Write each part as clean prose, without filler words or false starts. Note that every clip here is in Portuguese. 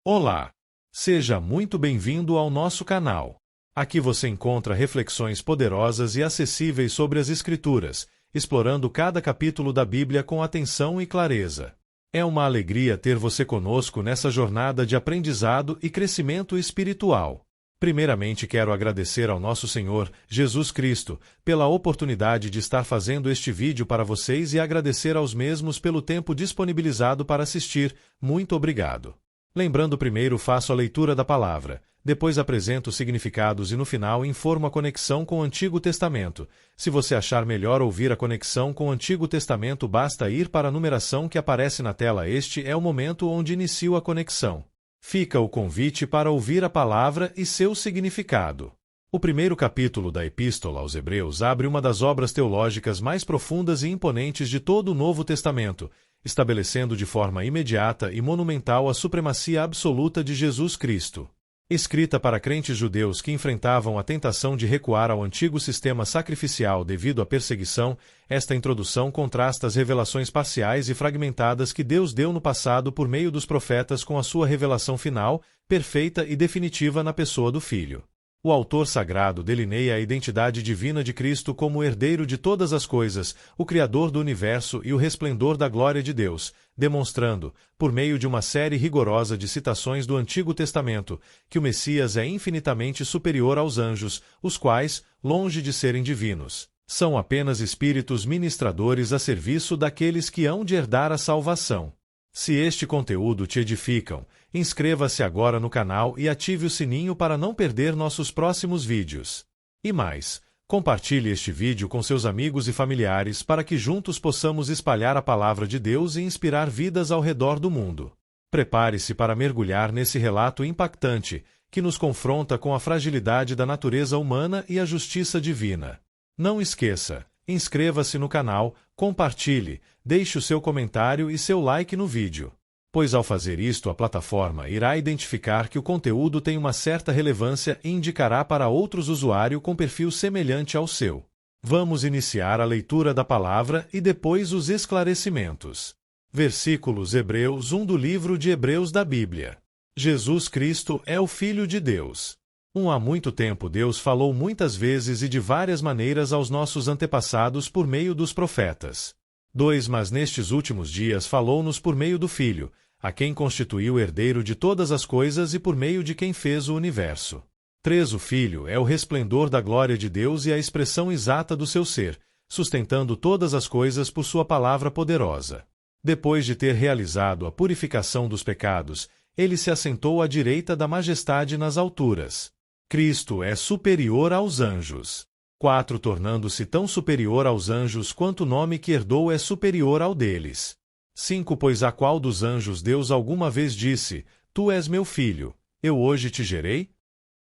Olá! Seja muito bem-vindo ao nosso canal. Aqui você encontra reflexões poderosas e acessíveis sobre as Escrituras, explorando cada capítulo da Bíblia com atenção e clareza. É uma alegria ter você conosco nessa jornada de aprendizado e crescimento espiritual. Primeiramente, quero agradecer ao nosso Senhor, Jesus Cristo, pela oportunidade de estar fazendo este vídeo para vocês e agradecer aos mesmos pelo tempo disponibilizado para assistir. Muito obrigado. Lembrando, primeiro faço a leitura da palavra, depois apresento os significados e no final informo a conexão com o Antigo Testamento. Se você achar melhor ouvir a conexão com o Antigo Testamento, basta ir para a numeração que aparece na tela. Este é o momento onde inicio a conexão. Fica o convite para ouvir a palavra e seu significado. O primeiro capítulo da Epístola aos Hebreus abre uma das obras teológicas mais profundas e imponentes de todo o Novo Testamento, estabelecendo de forma imediata e monumental a supremacia absoluta de Jesus Cristo. Escrita para crentes judeus que enfrentavam a tentação de recuar ao antigo sistema sacrificial devido à perseguição, esta introdução contrasta as revelações parciais e fragmentadas que Deus deu no passado por meio dos profetas com a sua revelação final, perfeita e definitiva na pessoa do Filho. O autor sagrado delineia a identidade divina de Cristo como o herdeiro de todas as coisas, o Criador do universo e o resplendor da glória de Deus, demonstrando, por meio de uma série rigorosa de citações do Antigo Testamento, que o Messias é infinitamente superior aos anjos, os quais, longe de serem divinos, são apenas espíritos ministradores a serviço daqueles que hão de herdar a salvação. Se este conteúdo te edificam, inscreva-se agora no canal e ative o sininho para não perder nossos próximos vídeos. E mais, compartilhe este vídeo com seus amigos e familiares para que juntos possamos espalhar a palavra de Deus e inspirar vidas ao redor do mundo. Prepare-se para mergulhar nesse relato impactante, que nos confronta com a fragilidade da natureza humana e a justiça divina. Não esqueça, inscreva-se no canal, compartilhe, deixe o seu comentário e seu like no vídeo. Pois ao fazer isto a plataforma irá identificar que o conteúdo tem uma certa relevância e indicará para outros usuários com perfil semelhante ao seu. Vamos iniciar a leitura da palavra e depois os esclarecimentos. Versículos Hebreus 1 do livro de Hebreus da Bíblia. Jesus Cristo é o Filho de Deus. Há muito tempo Deus falou muitas vezes e de várias maneiras aos nossos antepassados por meio dos profetas. 2 Mas nestes últimos dias falou-nos por meio do Filho, a quem constituiu o herdeiro de todas as coisas e por meio de quem fez o universo. 3 O Filho é o resplendor da glória de Deus e a expressão exata do seu ser, sustentando todas as coisas por sua palavra poderosa. Depois de ter realizado a purificação dos pecados, ele se assentou à direita da majestade nas alturas. Cristo é superior aos anjos. 4 Tornando-se tão superior aos anjos quanto o nome que herdou é superior ao deles. 5 Pois a qual dos anjos Deus alguma vez disse, Tu és meu filho, eu hoje te gerei?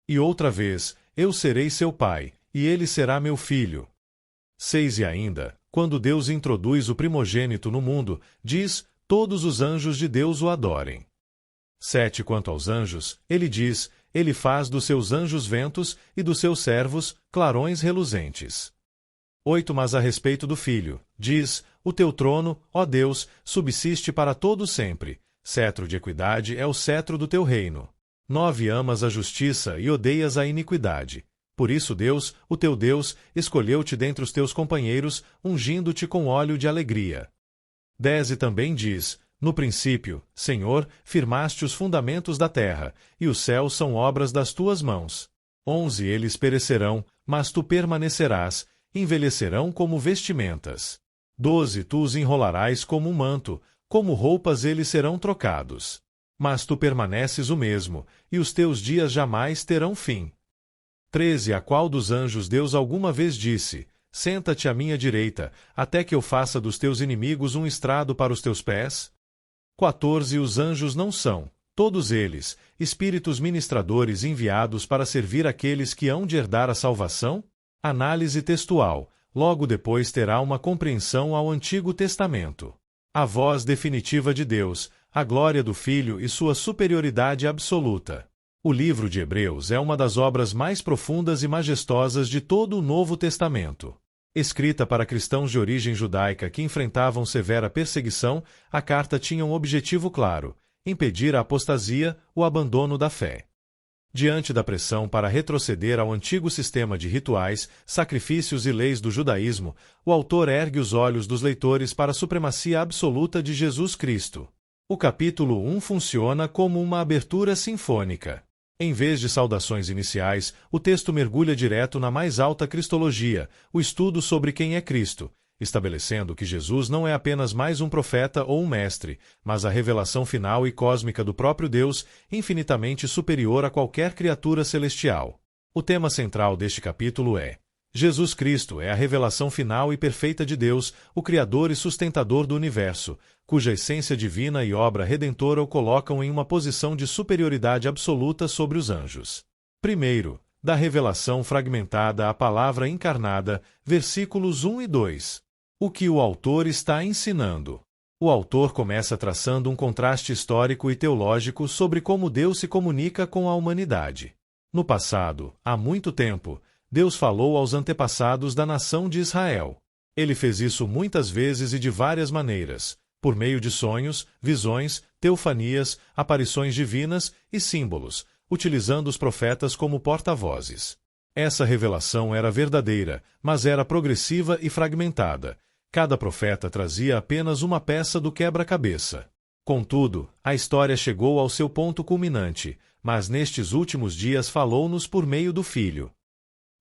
E outra vez, eu serei seu pai, e ele será meu filho. 6 E ainda, quando Deus introduz o primogênito no mundo, diz, todos os anjos de Deus o adorem. 7 Quanto aos anjos, ele diz, ele faz dos seus anjos ventos e dos seus servos clarões reluzentes. 8 Mas a respeito do Filho, diz, o teu trono, ó Deus, subsiste para todo sempre, cetro de equidade é o cetro do teu reino. 9 Amas a justiça e odeias a iniquidade. Por isso Deus, o teu Deus, escolheu-te dentre os teus companheiros, ungindo-te com óleo de alegria. 10 E também diz, no princípio, Senhor, firmaste os fundamentos da terra, e os céus são obras das tuas mãos. 11 Eles perecerão, mas tu permanecerás, envelhecerão como vestimentas. 12 Tu os enrolarás como um manto, como roupas eles serão trocados. Mas tu permaneces o mesmo, e os teus dias jamais terão fim. 13 A qual dos anjos Deus alguma vez disse, senta-te à minha direita, até que eu faça dos teus inimigos um estrado para os teus pés? 14 Os anjos não são, todos eles, espíritos ministradores enviados para servir aqueles que hão de herdar a salvação? Análise textual. Logo depois terá uma compreensão ao Antigo Testamento. A voz definitiva de Deus, a glória do Filho e sua superioridade absoluta. O livro de Hebreus é uma das obras mais profundas e majestosas de todo o Novo Testamento. Escrita para cristãos de origem judaica que enfrentavam severa perseguição, a carta tinha um objetivo claro: impedir a apostasia, o abandono da fé. Diante da pressão para retroceder ao antigo sistema de rituais, sacrifícios e leis do judaísmo, o autor ergue os olhos dos leitores para a supremacia absoluta de Jesus Cristo. O capítulo 1 funciona como uma abertura sinfônica. Em vez de saudações iniciais, o texto mergulha direto na mais alta cristologia, o estudo sobre quem é Cristo, estabelecendo que Jesus não é apenas mais um profeta ou um mestre, mas a revelação final e cósmica do próprio Deus, infinitamente superior a qualquer criatura celestial. O tema central deste capítulo é: Jesus Cristo é a revelação final e perfeita de Deus, o Criador e sustentador do universo, cuja essência divina e obra redentora o colocam em uma posição de superioridade absoluta sobre os anjos. Primeiro, da revelação fragmentada à palavra encarnada, versículos 1 e 2. O que o autor está ensinando? O autor começa traçando um contraste histórico e teológico sobre como Deus se comunica com a humanidade. No passado, há muito tempo, Deus falou aos antepassados da nação de Israel. Ele fez isso muitas vezes e de várias maneiras, por meio de sonhos, visões, teofanias, aparições divinas e símbolos, utilizando os profetas como porta-vozes. Essa revelação era verdadeira, mas era progressiva e fragmentada. Cada profeta trazia apenas uma peça do quebra-cabeça. Contudo, a história chegou ao seu ponto culminante, mas nestes últimos dias falou-nos por meio do Filho.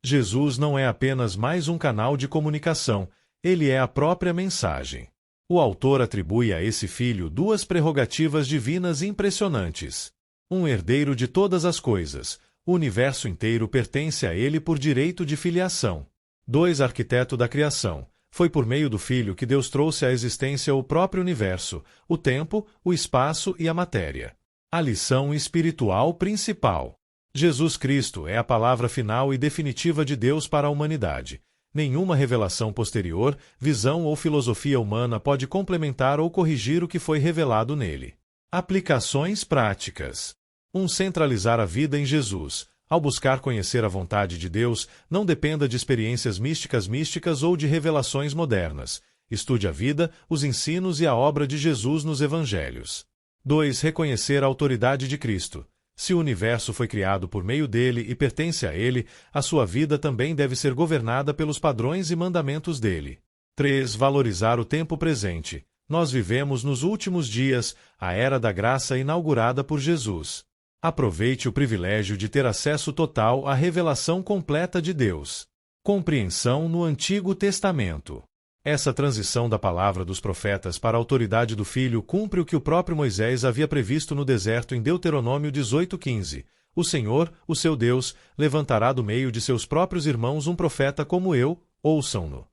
Jesus não é apenas mais um canal de comunicação, ele é a própria mensagem. O autor atribui a esse Filho duas prerrogativas divinas impressionantes. Um herdeiro de todas as coisas, o universo inteiro pertence a ele por direito de filiação. 2. Arquiteto da criação. Foi por meio do Filho que Deus trouxe à existência o próprio universo, o tempo, o espaço e a matéria. A lição espiritual principal. Jesus Cristo é a palavra final e definitiva de Deus para a humanidade. Nenhuma revelação posterior, visão ou filosofia humana pode complementar ou corrigir o que foi revelado nele. Aplicações práticas. 1. Centralizar a vida em Jesus. Ao buscar conhecer a vontade de Deus, não dependa de experiências místicas ou de revelações modernas. Estude a vida, os ensinos e a obra de Jesus nos Evangelhos. 2. Reconhecer a autoridade de Cristo. Se o universo foi criado por meio dele e pertence a ele, a sua vida também deve ser governada pelos padrões e mandamentos dele. 3. Valorizar o tempo presente. Nós vivemos nos últimos dias, a era da graça inaugurada por Jesus. Aproveite o privilégio de ter acesso total à revelação completa de Deus. Compreensão no Antigo Testamento. Essa transição da palavra dos profetas para a autoridade do Filho cumpre o que o próprio Moisés havia previsto no deserto em Deuteronômio 18:15. O Senhor, o seu Deus, levantará do meio de seus próprios irmãos um profeta como eu, ouçam-no.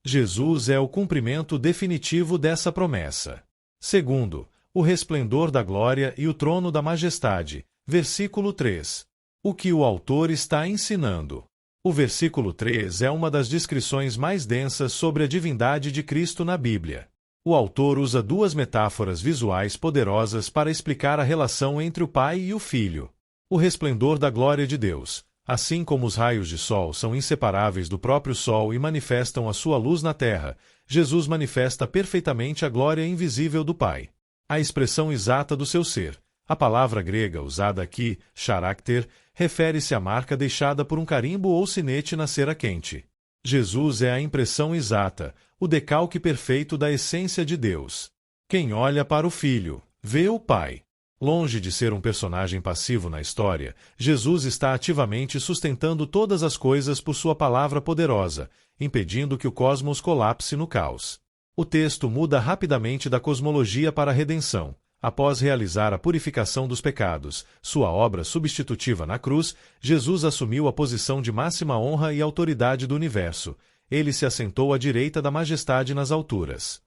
Jesus é o cumprimento definitivo dessa promessa. Segundo, o resplendor da glória e o trono da majestade. Versículo 3. O que o autor está ensinando? O versículo 3 é uma das descrições mais densas sobre a divindade de Cristo na Bíblia. O autor usa duas metáforas visuais poderosas para explicar a relação entre o Pai e o Filho. O resplendor da glória de Deus. Assim como os raios de sol são inseparáveis do próprio sol e manifestam a sua luz na terra, Jesus manifesta perfeitamente a glória invisível do Pai. A expressão exata do seu ser. A palavra grega usada aqui, charakter, refere-se à marca deixada por um carimbo ou sinete na cera quente. Jesus é a impressão exata, o decalque perfeito da essência de Deus. Quem olha para o Filho, vê o Pai. Longe de ser um personagem passivo na história, Jesus está ativamente sustentando todas as coisas por sua palavra poderosa, impedindo que o cosmos colapse no caos. O texto muda rapidamente da cosmologia para a redenção. Após realizar a purificação dos pecados, sua obra substitutiva na cruz, Jesus assumiu a posição de máxima honra e autoridade do universo. Ele se assentou à direita da majestade nas alturas.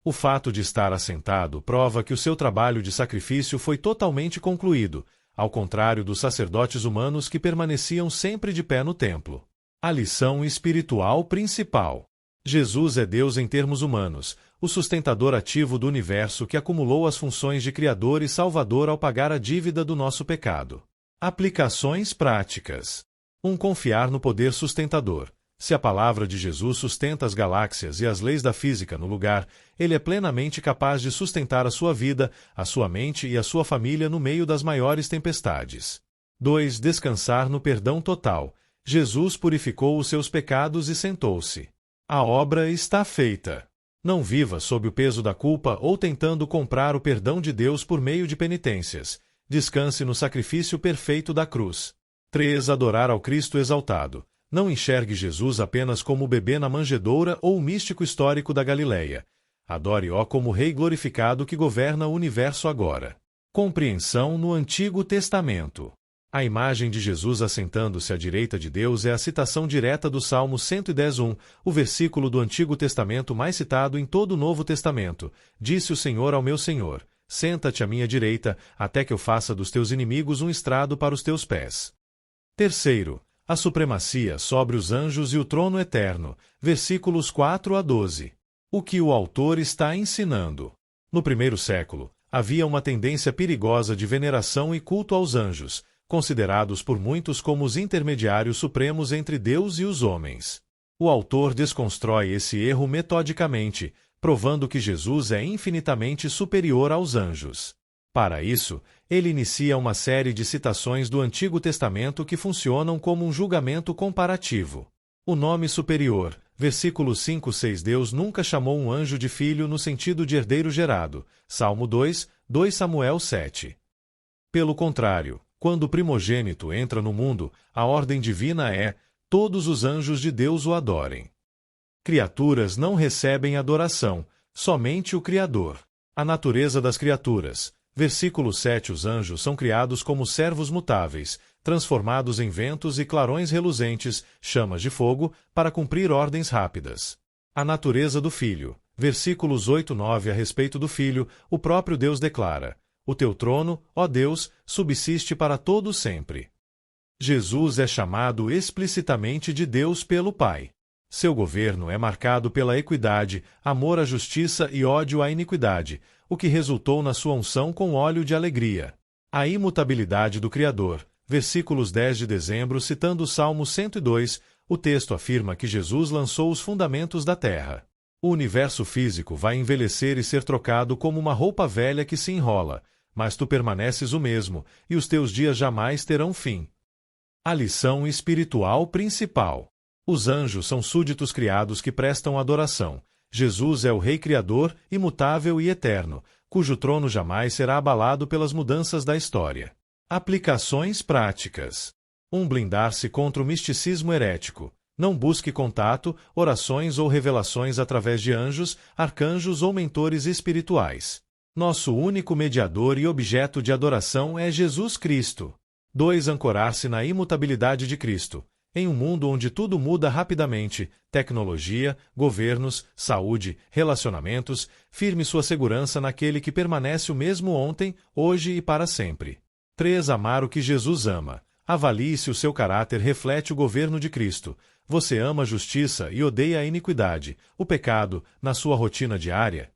O fato de estar assentado prova que o seu trabalho de sacrifício foi totalmente concluído, ao contrário dos sacerdotes humanos que permaneciam sempre de pé no templo. A lição espiritual principal. Jesus é Deus em termos humanos, o sustentador ativo do universo que acumulou as funções de Criador e Salvador ao pagar a dívida do nosso pecado. Aplicações práticas. 1. Confiar no poder sustentador. Se a palavra de Jesus sustenta as galáxias e as leis da física no lugar, ele é plenamente capaz de sustentar a sua vida, a sua mente e a sua família no meio das maiores tempestades. 2. Descansar no perdão total. Jesus purificou os seus pecados e sentou-se. A obra está feita. Não viva sob o peso da culpa ou tentando comprar o perdão de Deus por meio de penitências. Descanse no sacrifício perfeito da cruz. 3. Adorar ao Cristo exaltado. Não enxergue Jesus apenas como o bebê na manjedoura ou o místico histórico da Galileia. Adore-o como Rei glorificado que governa o universo agora. Compreensão no Antigo Testamento. A imagem de Jesus assentando-se à direita de Deus é a citação direta do Salmo 110:1, o versículo do Antigo Testamento mais citado em todo o Novo Testamento. Disse o Senhor ao meu Senhor: senta-te à minha direita, até que eu faça dos teus inimigos um estrado para os teus pés. 3. A supremacia sobre os anjos e o trono eterno. Versículos 4 a 12. O que o autor está ensinando? No primeiro século, havia uma tendência perigosa de veneração e culto aos anjos, considerados por muitos como os intermediários supremos entre Deus e os homens. O autor desconstrói esse erro metodicamente, provando que Jesus é infinitamente superior aos anjos. Para isso, ele inicia uma série de citações do Antigo Testamento que funcionam como um julgamento comparativo. O nome superior, versículo 5-6. Deus nunca chamou um anjo de filho no sentido de herdeiro gerado. Salmo 2, 2 Samuel 7. Pelo contrário, quando o primogênito entra no mundo, a ordem divina é: todos os anjos de Deus o adorem. Criaturas não recebem adoração, somente o Criador. A natureza das criaturas. Versículo 7. Os anjos são criados como servos mutáveis, transformados em ventos e clarões reluzentes, chamas de fogo, para cumprir ordens rápidas. A natureza do Filho. Versículos 8-9. A respeito do Filho, o próprio Deus declara: o teu trono, ó Deus, subsiste para todo sempre. Jesus é chamado explicitamente de Deus pelo Pai. Seu governo é marcado pela equidade, amor à justiça e ódio à iniquidade, o que resultou na sua unção com óleo de alegria. A imutabilidade do Criador. Versículos 10 de dezembro. Citando o Salmo 102, o texto afirma que Jesus lançou os fundamentos da terra. O universo físico vai envelhecer e ser trocado como uma roupa velha que se enrola, mas tu permaneces o mesmo, e os teus dias jamais terão fim. A lição espiritual principal. Os anjos são súditos criados que prestam adoração. Jesus é o Rei Criador, imutável e eterno, cujo trono jamais será abalado pelas mudanças da história. Aplicações práticas. 1. Blindar-se contra o misticismo herético. Não busque contato, orações ou revelações através de anjos, arcanjos ou mentores espirituais. Nosso único mediador e objeto de adoração é Jesus Cristo. 2. Ancorar-se na imutabilidade de Cristo. Em um mundo onde tudo muda rapidamente, tecnologia, governos, saúde, relacionamentos, firme sua segurança naquele que permanece o mesmo ontem, hoje e para sempre. 3. Amar o que Jesus ama. Avalie se o seu caráter reflete o governo de Cristo. Você ama a justiça e odeia a iniquidade, o pecado, na sua rotina diária?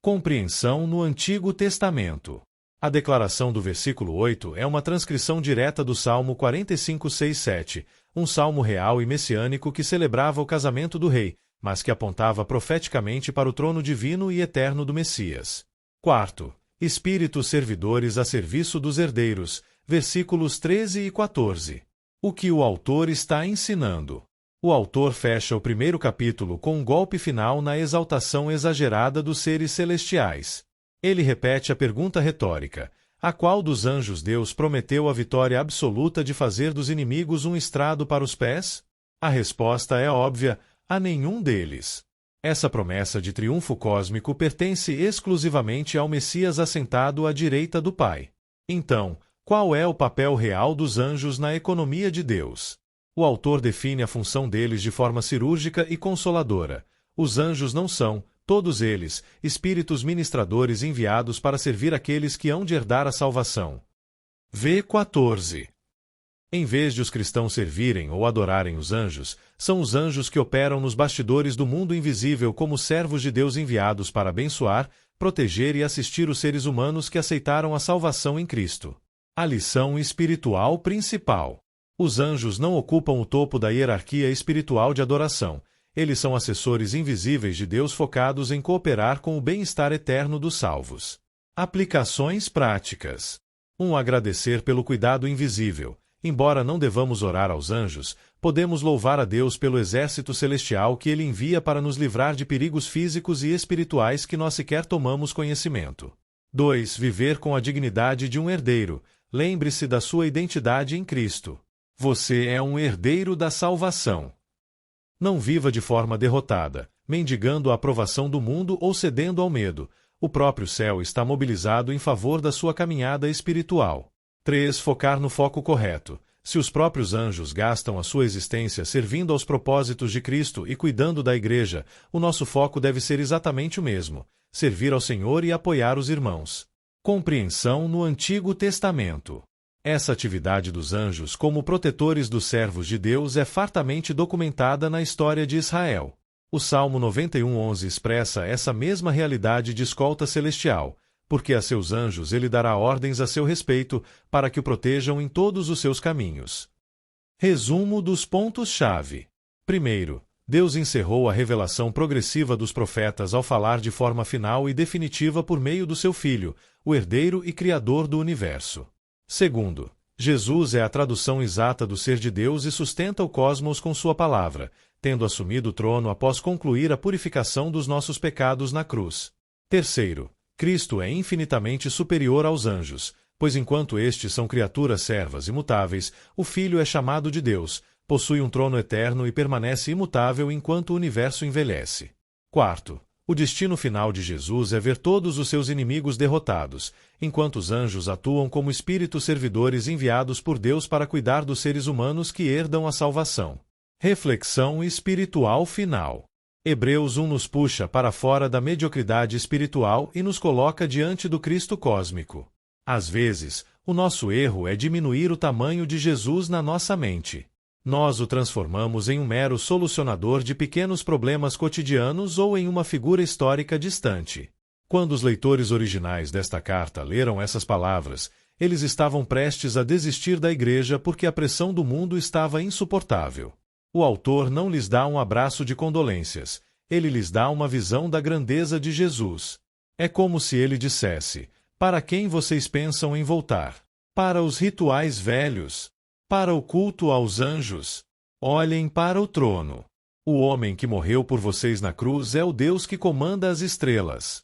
Compreensão no Antigo Testamento. A declaração do versículo 8 é uma transcrição direta do Salmo 45:6-7, um salmo real e messiânico que celebrava o casamento do rei, mas que apontava profeticamente para o trono divino e eterno do Messias. 4. Espíritos servidores a serviço dos herdeiros, versículos 13 e 14. O que o autor está ensinando? O autor fecha o primeiro capítulo com um golpe final na exaltação exagerada dos seres celestiais. Ele repete a pergunta retórica: a qual dos anjos Deus prometeu a vitória absoluta de fazer dos inimigos um estrado para os pés? A resposta é óbvia: a nenhum deles. Essa promessa de triunfo cósmico pertence exclusivamente ao Messias assentado à direita do Pai. Então, qual é o papel real dos anjos na economia de Deus? O autor define a função deles de forma cirúrgica e consoladora. Os anjos não são, todos eles, espíritos ministradores enviados para servir aqueles que hão de herdar a salvação. V. 14. Em vez de os cristãos servirem ou adorarem os anjos, são os anjos que operam nos bastidores do mundo invisível como servos de Deus enviados para abençoar, proteger e assistir os seres humanos que aceitaram a salvação em Cristo. A lição espiritual principal. Os anjos não ocupam o topo da hierarquia espiritual de adoração. Eles são assessores invisíveis de Deus focados em cooperar com o bem-estar eterno dos salvos. Aplicações práticas. 1. Agradecer pelo cuidado invisível. Embora não devamos orar aos anjos, podemos louvar a Deus pelo exército celestial que Ele envia para nos livrar de perigos físicos e espirituais que nós sequer tomamos conhecimento. 2. Viver com a dignidade de um herdeiro. Lembre-se da sua identidade em Cristo. Você é um herdeiro da salvação. Não viva de forma derrotada, mendigando a aprovação do mundo ou cedendo ao medo. O próprio céu está mobilizado em favor da sua caminhada espiritual. 3. Focar no foco correto. Se os próprios anjos gastam a sua existência servindo aos propósitos de Cristo e cuidando da Igreja, o nosso foco deve ser exatamente o mesmo: servir ao Senhor e apoiar os irmãos. Compreensão no Antigo Testamento. Essa atividade dos anjos como protetores dos servos de Deus é fartamente documentada na história de Israel. O Salmo 91:11 expressa essa mesma realidade de escolta celestial, porque a seus anjos ele dará ordens a seu respeito, para que o protejam em todos os seus caminhos. Resumo dos pontos-chave. Primeiro, Deus encerrou a revelação progressiva dos profetas ao falar de forma final e definitiva por meio do seu Filho, o herdeiro e criador do universo. Segundo, Jesus é a tradução exata do ser de Deus e sustenta o cosmos com sua palavra, tendo assumido o trono após concluir a purificação dos nossos pecados na cruz. Terceiro, Cristo é infinitamente superior aos anjos, pois enquanto estes são criaturas servas imutáveis, o Filho é chamado de Deus, possui um trono eterno e permanece imutável enquanto o universo envelhece. Quarto, o destino final de Jesus é ver todos os seus inimigos derrotados, enquanto os anjos atuam como espíritos servidores enviados por Deus para cuidar dos seres humanos que herdam a salvação. Reflexão espiritual final. Hebreus 1 nos puxa para fora da mediocridade espiritual e nos coloca diante do Cristo cósmico. Às vezes, o nosso erro é diminuir o tamanho de Jesus na nossa mente. Nós o transformamos em um mero solucionador de pequenos problemas cotidianos ou em uma figura histórica distante. Quando os leitores originais desta carta leram essas palavras, eles estavam prestes a desistir da igreja porque a pressão do mundo estava insuportável. O autor não lhes dá um abraço de condolências, ele lhes dá uma visão da grandeza de Jesus. É como se ele dissesse: para quem vocês pensam em voltar? Para os rituais velhos? Para o culto aos anjos? Olhem para o trono. O homem que morreu por vocês na cruz é o Deus que comanda as estrelas.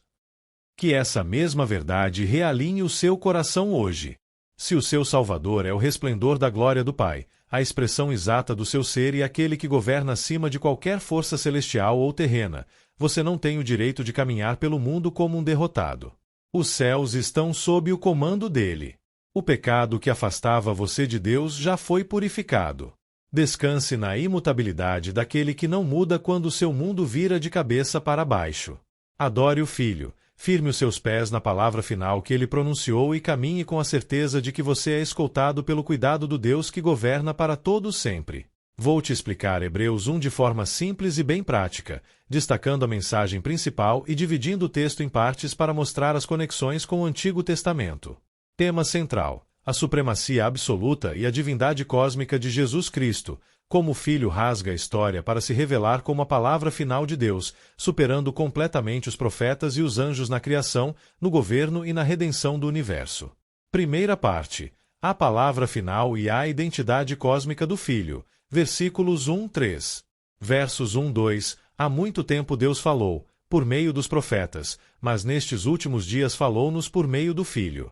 Que essa mesma verdade realinhe o seu coração hoje. Se o seu Salvador é o resplendor da glória do Pai, a expressão exata do seu ser e aquele que governa acima de qualquer força celestial ou terrena, você não tem o direito de caminhar pelo mundo como um derrotado. Os céus estão sob o comando dele. O pecado que afastava você de Deus já foi purificado. Descanse na imutabilidade daquele que não muda quando seu mundo vira de cabeça para baixo. Adore o Filho, firme os seus pés na palavra final que ele pronunciou e caminhe com a certeza de que você é escoltado pelo cuidado do Deus que governa para todos sempre. Vou te explicar Hebreus 1 de forma simples e bem prática, destacando a mensagem principal e dividindo o texto em partes para mostrar as conexões com o Antigo Testamento. Tema central: a supremacia absoluta e a divindade cósmica de Jesus Cristo, como o Filho rasga a história para se revelar como a palavra final de Deus, superando completamente os profetas e os anjos na criação, no governo e na redenção do universo. Primeira parte: a palavra final e a identidade cósmica do Filho. Versículos 1-3. Versos 1-2. Há muito tempo Deus falou, por meio dos profetas, mas nestes últimos dias falou-nos por meio do Filho.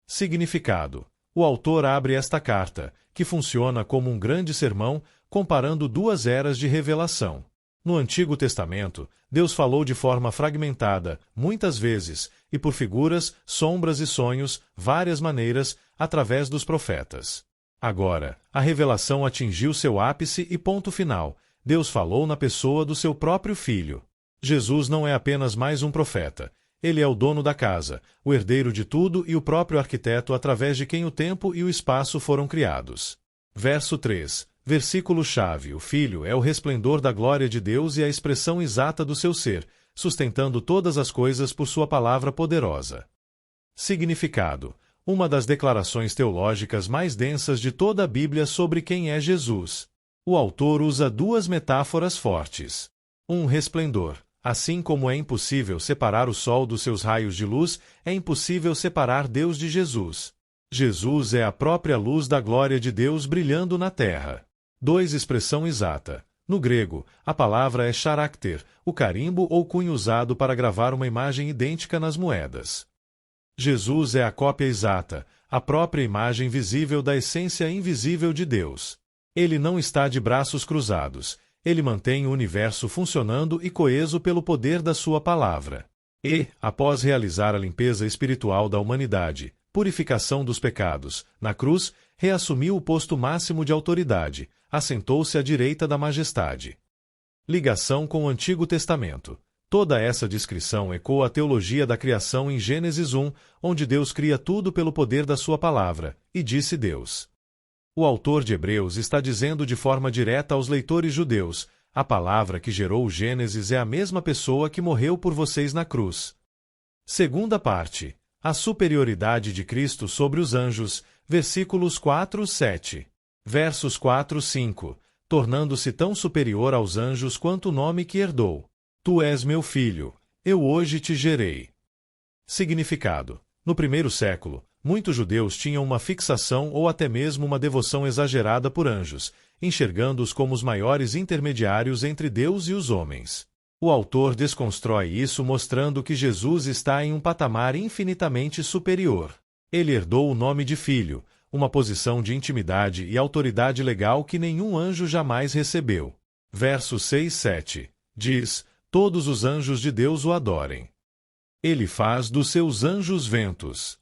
Significado: o autor abre esta carta, que funciona como um grande sermão, comparando duas eras de revelação. No Antigo Testamento, Deus falou de forma fragmentada, muitas vezes, e por figuras, sombras e sonhos, várias maneiras, através dos profetas. Agora, a revelação atingiu seu ápice e ponto final. Deus falou na pessoa do seu próprio Filho. Jesus não é apenas mais um profeta. Ele é o dono da casa, o herdeiro de tudo e o próprio arquiteto através de quem o tempo e o espaço foram criados. Verso 3. Versículo-chave: o Filho é o resplendor da glória de Deus e a expressão exata do seu ser, sustentando todas as coisas por sua palavra poderosa. Significado: uma das declarações teológicas mais densas de toda a Bíblia sobre quem é Jesus. O autor usa duas metáforas fortes. Um resplendor. Assim como é impossível separar o sol dos seus raios de luz, é impossível separar Deus de Jesus. Jesus é a própria luz da glória de Deus brilhando na terra. 2. Expressão exata. No grego, a palavra é character, o carimbo ou cunho usado para gravar uma imagem idêntica nas moedas. Jesus é a cópia exata, a própria imagem visível da essência invisível de Deus. Ele não está de braços cruzados. Ele mantém o universo funcionando e coeso pelo poder da sua palavra. E, após realizar a limpeza espiritual da humanidade, purificação dos pecados, na cruz, reassumiu o posto máximo de autoridade, assentou-se à direita da majestade. Ligação com o Antigo Testamento. Toda essa descrição ecoa a teologia da criação em Gênesis 1, onde Deus cria tudo pelo poder da sua palavra, e disse Deus. O autor de Hebreus está dizendo de forma direta aos leitores judeus: a palavra que gerou o Gênesis é a mesma pessoa que morreu por vocês na cruz. Segunda parte. A superioridade de Cristo sobre os anjos, versículos 4, 7. Versos 4, 5. Tornando-se tão superior aos anjos quanto o nome que herdou. Tu és meu filho, eu hoje te gerei. Significado. No primeiro século, muitos judeus tinham uma fixação ou até mesmo uma devoção exagerada por anjos, enxergando-os como os maiores intermediários entre Deus e os homens. O autor desconstrói isso mostrando que Jesus está em um patamar infinitamente superior. Ele herdou o nome de filho, uma posição de intimidade e autoridade legal que nenhum anjo jamais recebeu. Verso 6, 7. Diz: todos os anjos de Deus o adorem. Ele faz dos seus anjos ventos.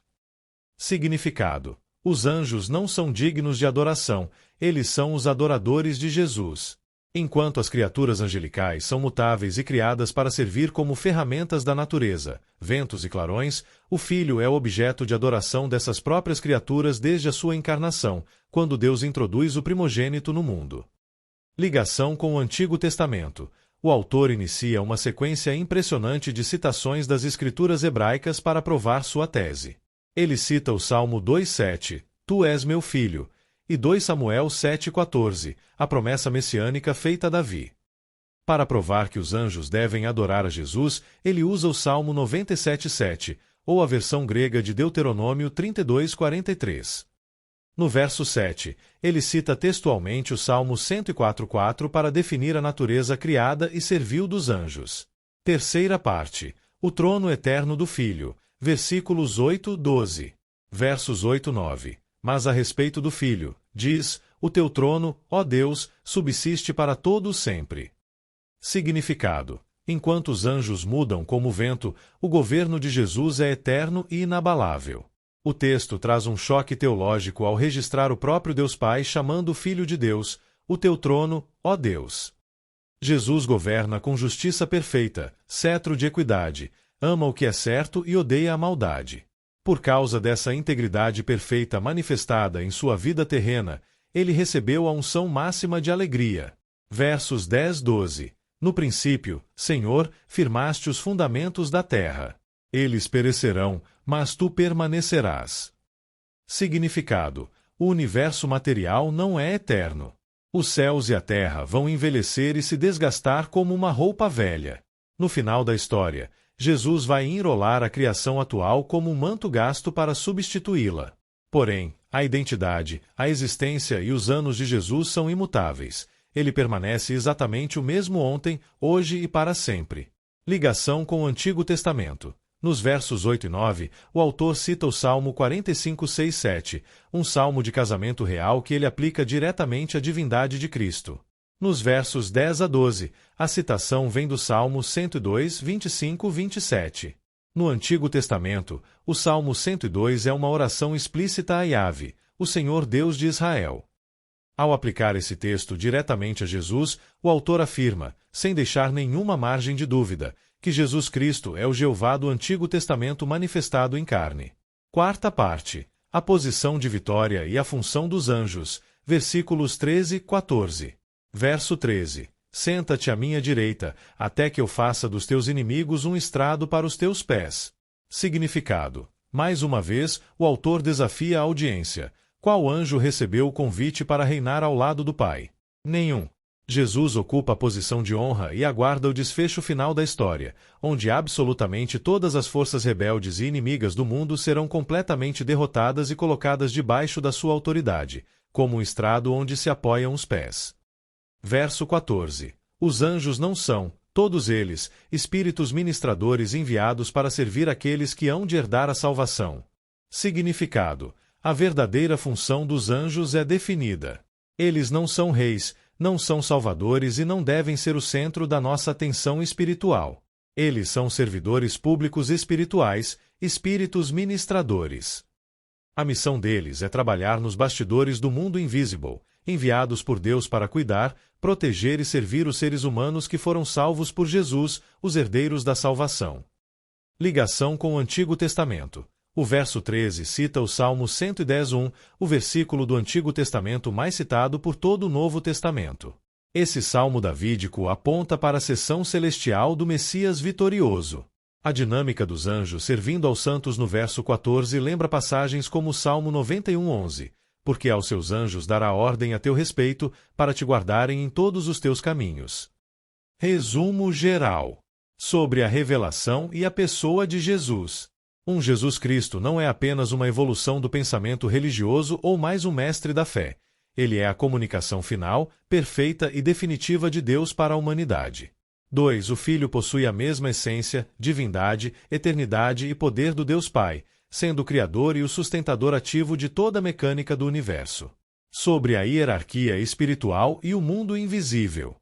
Significado. Os anjos não são dignos de adoração, eles são os adoradores de Jesus. Enquanto as criaturas angelicais são mutáveis e criadas para servir como ferramentas da natureza, ventos e clarões, o Filho é o objeto de adoração dessas próprias criaturas desde a sua encarnação, quando Deus introduz o primogênito no mundo. Ligação com o Antigo Testamento. O autor inicia uma sequência impressionante de citações das escrituras hebraicas para provar sua tese. Ele cita o Salmo 2:7, Tu és meu filho, e 2 Samuel 7:14, a promessa messiânica feita a Davi. Para provar que os anjos devem adorar a Jesus, ele usa o Salmo 97:7, ou a versão grega de Deuteronômio 32:43. No verso 7, ele cita textualmente o Salmo 104:4 para definir a natureza criada e servil dos anjos. Terceira parte, o trono eterno do Filho, versículos 8, 12. Versos 8, 9. Mas a respeito do Filho, diz: o teu trono, ó Deus, subsiste para todo sempre. Significado. Enquanto os anjos mudam como o vento, o governo de Jesus é eterno e inabalável. O texto traz um choque teológico ao registrar o próprio Deus Pai chamando o Filho de Deus, o teu trono, ó Deus. Jesus governa com justiça perfeita, cetro de equidade, ama o que é certo e odeia a maldade. Por causa dessa integridade perfeita manifestada em sua vida terrena, ele recebeu a unção máxima de alegria. Versos 10, 12. No princípio, Senhor, firmaste os fundamentos da terra. Eles perecerão, mas tu permanecerás. Significado. O universo material não é eterno. Os céus e a terra vão envelhecer e se desgastar como uma roupa velha. No final da história, Jesus vai enrolar a criação atual como um manto gasto para substituí-la. Porém, a identidade, a existência e os anos de Jesus são imutáveis. Ele permanece exatamente o mesmo ontem, hoje e para sempre. Ligação com o Antigo Testamento. Nos versos 8 e 9, o autor cita o Salmo 45, 6, 7, um salmo de casamento real que ele aplica diretamente à divindade de Cristo. Nos versos 10 a 12, a citação vem do Salmo 102, 25, 27. No Antigo Testamento, o Salmo 102 é uma oração explícita a Yahvé, o Senhor Deus de Israel. Ao aplicar esse texto diretamente a Jesus, o autor afirma, sem deixar nenhuma margem de dúvida, que Jesus Cristo é o Jeová do Antigo Testamento manifestado em carne. Quarta parte. A posição de vitória e a função dos anjos. Versículos 13 e 14. Verso 13. Senta-te à minha direita, até que eu faça dos teus inimigos um estrado para os teus pés. Significado. Mais uma vez, o autor desafia a audiência. Qual anjo recebeu o convite para reinar ao lado do Pai? Nenhum. Jesus ocupa a posição de honra e aguarda o desfecho final da história, onde absolutamente todas as forças rebeldes e inimigas do mundo serão completamente derrotadas e colocadas debaixo da sua autoridade, como um estrado onde se apoiam os pés. Verso 14. Os anjos não são, todos eles, espíritos ministradores enviados para servir aqueles que hão de herdar a salvação. Significado: a verdadeira função dos anjos é definida. Eles não são reis, não são salvadores e não devem ser o centro da nossa atenção espiritual. Eles são servidores públicos espirituais, espíritos ministradores. A missão deles é trabalhar nos bastidores do mundo invisível, enviados por Deus para cuidar, proteger e servir os seres humanos que foram salvos por Jesus, os herdeiros da salvação. Ligação com o Antigo Testamento. O verso 13 cita o Salmo 110:1, o versículo do Antigo Testamento mais citado por todo o Novo Testamento. Esse salmo davídico aponta para a seção celestial do Messias vitorioso. A dinâmica dos anjos servindo aos santos no verso 14 lembra passagens como o Salmo 91:11, porque aos seus anjos dará ordem a teu respeito, para te guardarem em todos os teus caminhos. Resumo geral. Sobre a revelação e a pessoa de Jesus. Jesus Cristo não é apenas uma evolução do pensamento religioso ou mais um mestre da fé. Ele é a comunicação final, perfeita e definitiva de Deus para a humanidade. 2. O Filho possui a mesma essência, divindade, eternidade e poder do Deus Pai, sendo o Criador e o sustentador ativo de toda a mecânica do universo. Sobre a hierarquia espiritual e o mundo invisível.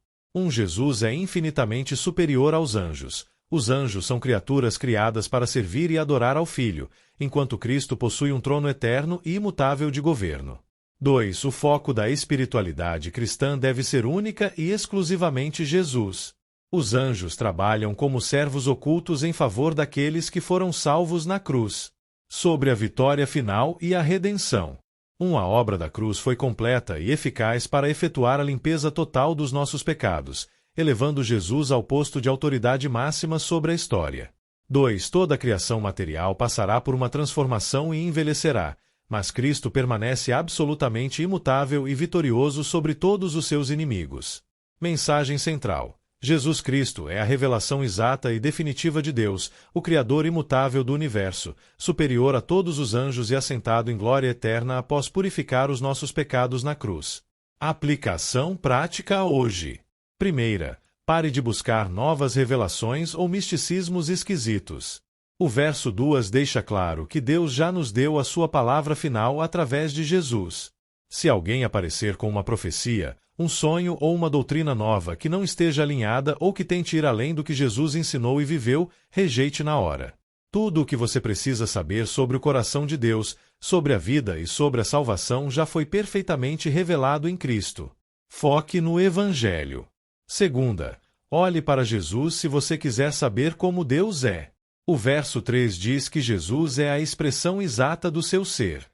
Jesus é infinitamente superior aos anjos. Os anjos são criaturas criadas para servir e adorar ao Filho, enquanto Cristo possui um trono eterno e imutável de governo. 2. O foco da espiritualidade cristã deve ser única e exclusivamente Jesus. Os anjos trabalham como servos ocultos em favor daqueles que foram salvos na cruz. Sobre a vitória final e a redenção. A obra da cruz foi completa e eficaz para efetuar a limpeza total dos nossos pecados, elevando Jesus ao posto de autoridade máxima sobre a história. 2. Toda a criação material passará por uma transformação e envelhecerá, mas Cristo permanece absolutamente imutável e vitorioso sobre todos os seus inimigos. Mensagem central. Jesus Cristo é a revelação exata e definitiva de Deus, o Criador imutável do universo, superior a todos os anjos e assentado em glória eterna após purificar os nossos pecados na cruz. Aplicação prática hoje. Primeira, pare de buscar novas revelações ou misticismos esquisitos. O verso 2 deixa claro que Deus já nos deu a sua palavra final através de Jesus. Se alguém aparecer com uma profecia, um sonho ou uma doutrina nova que não esteja alinhada ou que tente ir além do que Jesus ensinou e viveu, rejeite na hora. Tudo o que você precisa saber sobre o coração de Deus, sobre a vida e sobre a salvação já foi perfeitamente revelado em Cristo. Foque no Evangelho. Segunda, olhe para Jesus se você quiser saber como Deus é. O verso 3 diz que Jesus é a expressão exata do seu ser.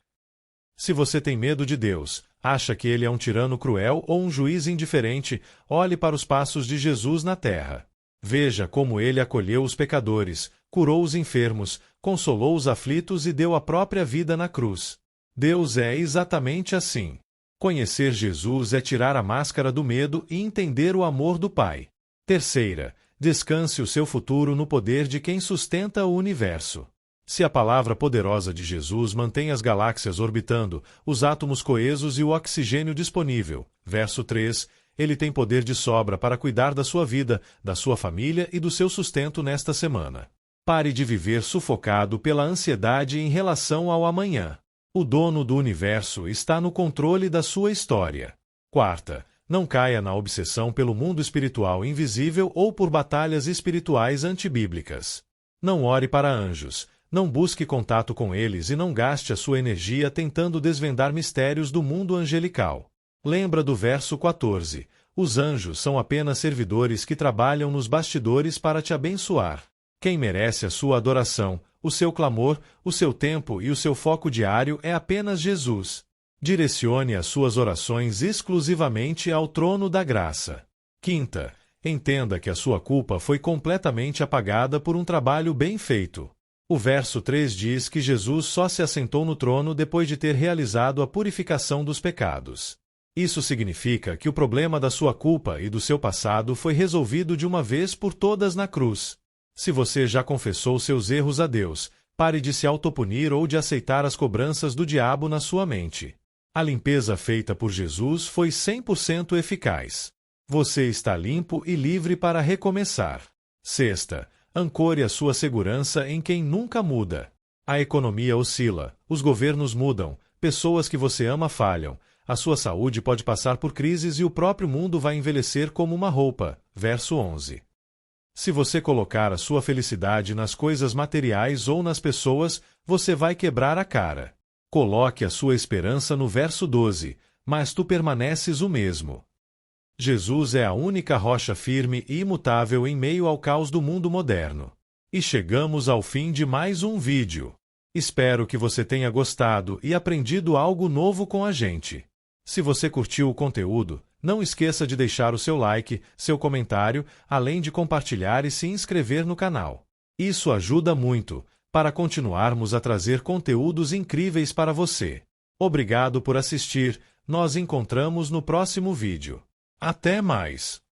Se você tem medo de Deus, acha que ele é um tirano cruel ou um juiz indiferente, olhe para os passos de Jesus na terra. Veja como ele acolheu os pecadores, curou os enfermos, consolou os aflitos e deu a própria vida na cruz. Deus é exatamente assim. Conhecer Jesus é tirar a máscara do medo e entender o amor do Pai. Terceira, descanse o seu futuro no poder de quem sustenta o universo. Se a palavra poderosa de Jesus mantém as galáxias orbitando, os átomos coesos e o oxigênio disponível, verso 3, ele tem poder de sobra para cuidar da sua vida, da sua família e do seu sustento nesta semana. Pare de viver sufocado pela ansiedade em relação ao amanhã. O dono do universo está no controle da sua história. Quarta, não caia na obsessão pelo mundo espiritual invisível ou por batalhas espirituais antibíblicas. Não ore para anjos, não busque contato com eles e não gaste a sua energia tentando desvendar mistérios do mundo angelical. Lembra do verso 14. Os anjos são apenas servidores que trabalham nos bastidores para te abençoar. Quem merece a sua adoração, o seu clamor, o seu tempo e o seu foco diário é apenas Jesus. Direcione as suas orações exclusivamente ao trono da graça. Quinta, entenda que a sua culpa foi completamente apagada por um trabalho bem feito. O verso 3 diz que Jesus só se assentou no trono depois de ter realizado a purificação dos pecados. Isso significa que o problema da sua culpa e do seu passado foi resolvido de uma vez por todas na cruz. Se você já confessou seus erros a Deus, pare de se autopunir ou de aceitar as cobranças do diabo na sua mente. A limpeza feita por Jesus foi 100% eficaz. Você está limpo e livre para recomeçar. Sexta, ancore a sua segurança em quem nunca muda. A economia oscila, os governos mudam, pessoas que você ama falham, a sua saúde pode passar por crises e o próprio mundo vai envelhecer como uma roupa. Verso 11. Se você colocar a sua felicidade nas coisas materiais ou nas pessoas, você vai quebrar a cara. Coloque a sua esperança no verso 12, mas tu permaneces o mesmo. Jesus é a única rocha firme e imutável em meio ao caos do mundo moderno. E chegamos ao fim de mais um vídeo. Espero que você tenha gostado e aprendido algo novo com a gente. Se você curtiu o conteúdo, não esqueça de deixar o seu like, seu comentário, além de compartilhar e se inscrever no canal. Isso ajuda muito, para continuarmos a trazer conteúdos incríveis para você. Obrigado por assistir, nós encontramos no próximo vídeo. Até mais!